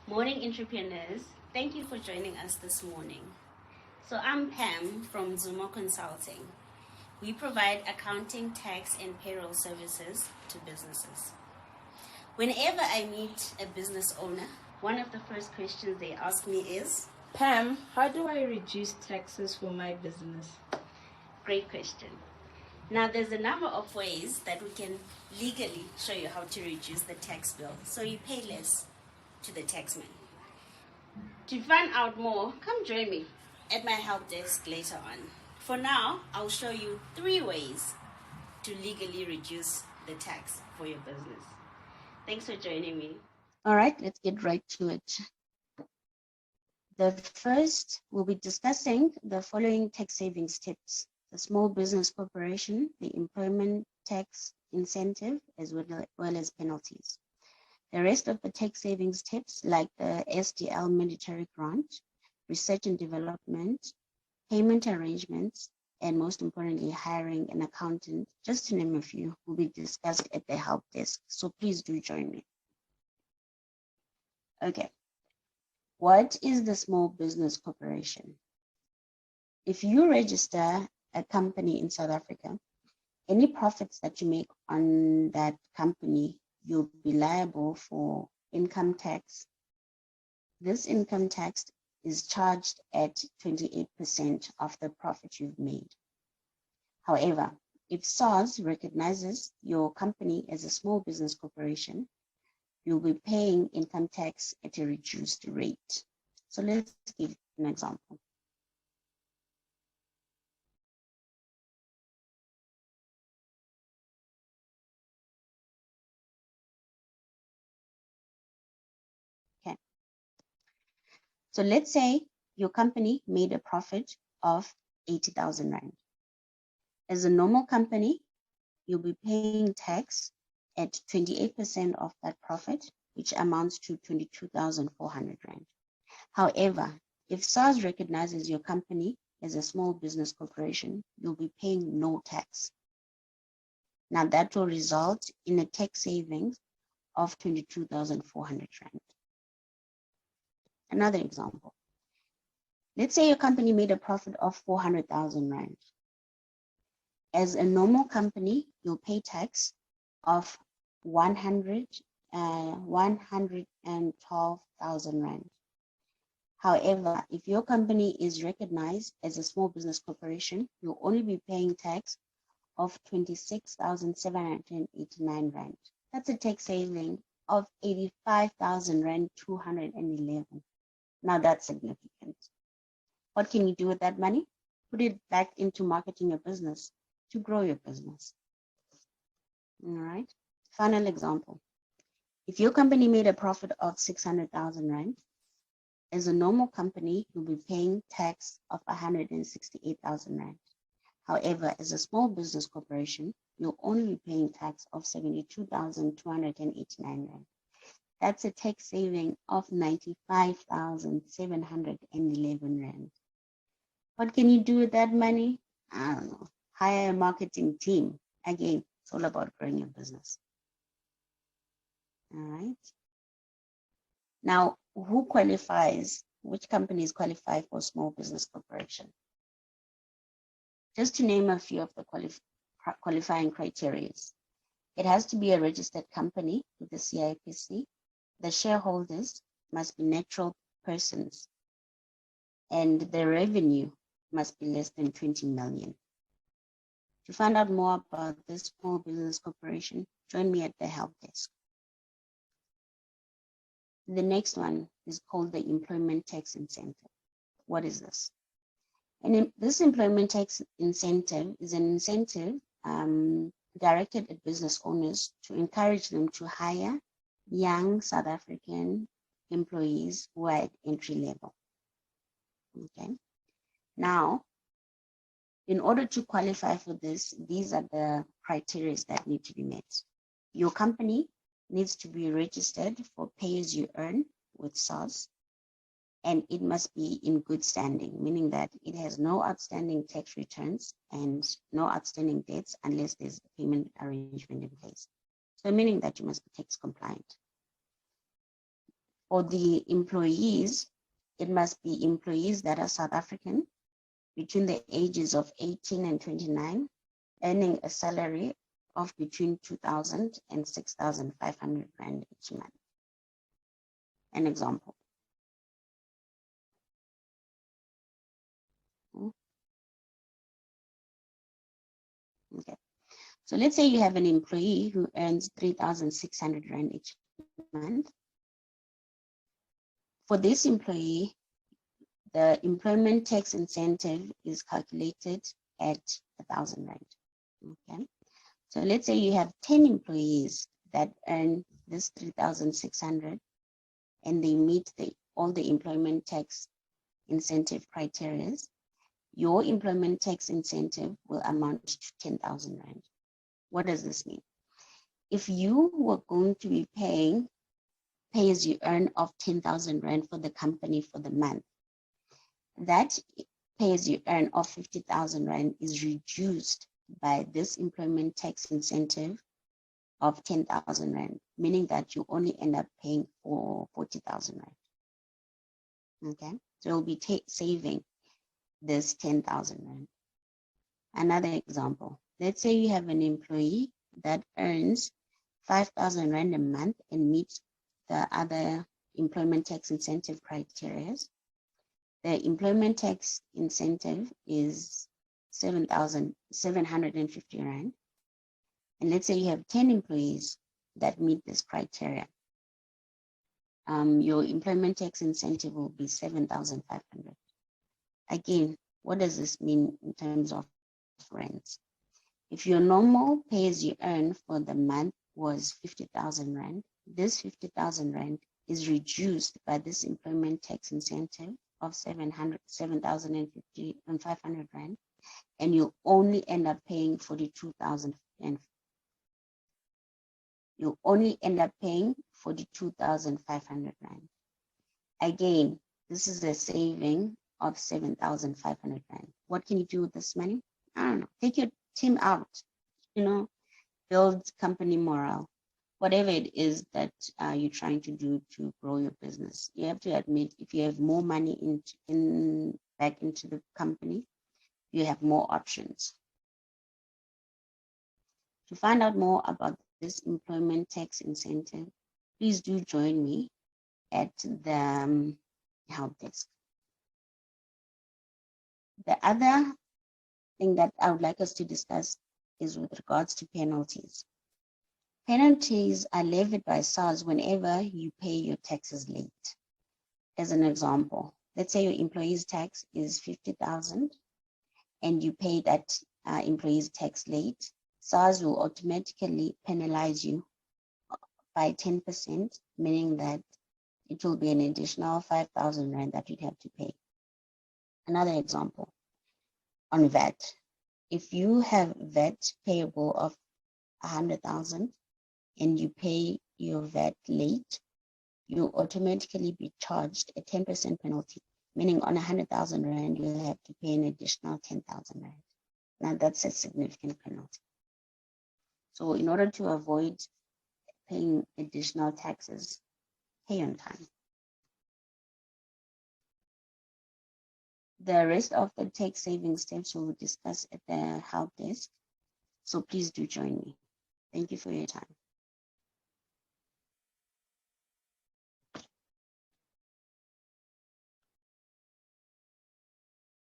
Morning entrepreneurs, thank you for joining us this morning. So I'm Pam from Zumo Consulting. We provide accounting, tax, and payroll services to businesses. Whenever I meet a business owner, one of the first questions they ask me is, Pam, how do I reduce taxes for my business? Great question. Now, there's a number of ways that we can legally show you how to reduce the tax bill so you pay less to the taxman. To find out more, come join me at my help desk later on. For now, I'll show you 3 ways to legally reduce the tax for your business. Thanks for joining me. All right, let's get right to it. The first, we'll be discussing the following tax savings tips: the small business corporation, the employment tax incentive, as well as penalties. The rest of the tax savings tips, like the SDL military grant, research and development, payment arrangements, and most importantly, hiring an accountant, just to name a few, will be discussed at the help desk. So please do join me. Okay. What is the small business corporation? If you register a company in South Africa, any profits that you make on that company, you'll be liable for income tax. This income tax is charged at 28% of the profit you've made. However, if SARS recognizes your company as a small business corporation, you'll be paying income tax at a reduced rate. So let's give an example. Okay. So let's say your company made a profit of 80,000 Rand. As a normal company, you'll be paying tax at 28% of that profit, which amounts to 22,400 Rand. However, if SARS recognizes your company as a small business corporation, you'll be paying no tax. Now that will result in a tax savings of 22,400 Rand. Another example. Let's say your company made a profit of 400,000 Rand. As a normal company, you'll pay tax of 112,000 Rand. However, if your company is recognized as a small business corporation, you'll only be paying tax of 26,789 Rand. That's a tax saving of 85,211. Now that's significant. What can you do with that money? Put it back into marketing your business to grow your business. All right. Final example. If your company made a profit of 600,000 Rand, as a normal company, you'll be paying tax of 168,000 Rand. However, as a small business corporation, you'll only be paying tax of 72,289 Rand. That's a tax saving of 95,711 Rand. What can you do with that money? I don't know. Hire a marketing team. Again, it's all about growing your business. All right. Now, who qualifies? Which companies qualify for small business corporation? Just to name a few of the qualifying criteria. It has to be a registered company with the CIPC. The shareholders must be natural persons, and the revenue must be less than 20 million. To find out more about this small business corporation, join me at the help desk. The next one is called the employment tax incentive. What is this? And this employment tax incentive is an incentive directed at business owners to encourage them to hire young South African employees who are at entry level. Okay. Now, in order to qualify for this, these are the criteria that need to be met. Your company needs to be registered for pay-as-you-earn with SARS, and it must be in good standing, meaning that it has no outstanding tax returns and no outstanding debts unless there's a payment arrangement in place. So meaning that you must be tax compliant. For the employees, it must be employees that are South African between the ages of 18 and 29, earning a salary of between 2,000 and 6,500 rand each month. An example. Okay. So let's say you have an employee who earns 3,600 rand each month. For this employee, the employment tax incentive is calculated at 1,000 rand. Okay. So let's say you have 10 employees that earn this 3,600 and they meet all the employment tax incentive criteria. Your employment tax incentive will amount to 10,000 rand. What does this mean? If you were going to be paying pay as you earn of 10,000 rand for the company for the month, that pay as you earn of 50,000 rand is reduced by this employment tax incentive of 10,000 rand, meaning that you only end up paying for 40,000 rand. Okay, so you'll be saving this 10,000 rand. Another example, let's say you have an employee that earns 5,000 rand a month and meets the other employment tax incentive criteria. The employment tax incentive is 7,750 rand. And let's say you have 10 employees that meet this criteria. Your employment tax incentive will be 7,500. Again, what does this mean in terms of rents? If your normal pay as you earn for the month was 50,000 rand, this 50,000 rand is reduced by this employment tax incentive of 7,050 and 500 rand, and you only end up paying 42,000 and you only end up paying 42,500 rand. Again, this is a saving of 7,500 rand. What can you do with this money? I don't know. Take your team out, build company morale, whatever it is that you're trying to do to grow your business. You have to admit, if you have more money back into the company, you have more options. To find out more about this employment tax incentive, please do join me at the help desk. The other thing that I would like us to discuss is with regards to penalties. Penalties are levied by SARS whenever you pay your taxes late. As an example, let's say your employee's tax is 50,000 and you pay that employee's tax late, SARS will automatically penalize you by 10%, meaning that it will be an additional 5,000 rand that you'd have to pay. Another example, on VAT. If you have VAT payable of 100,000 and you pay your VAT late, you'll automatically be charged a 10% penalty, meaning on 100,000 rand, you'll have to pay an additional 10,000 rand. Now that's a significant penalty. So in order to avoid paying additional taxes, pay on time. The rest of the tax saving steps we'll discuss at the help desk. So please do join me. Thank you for your time.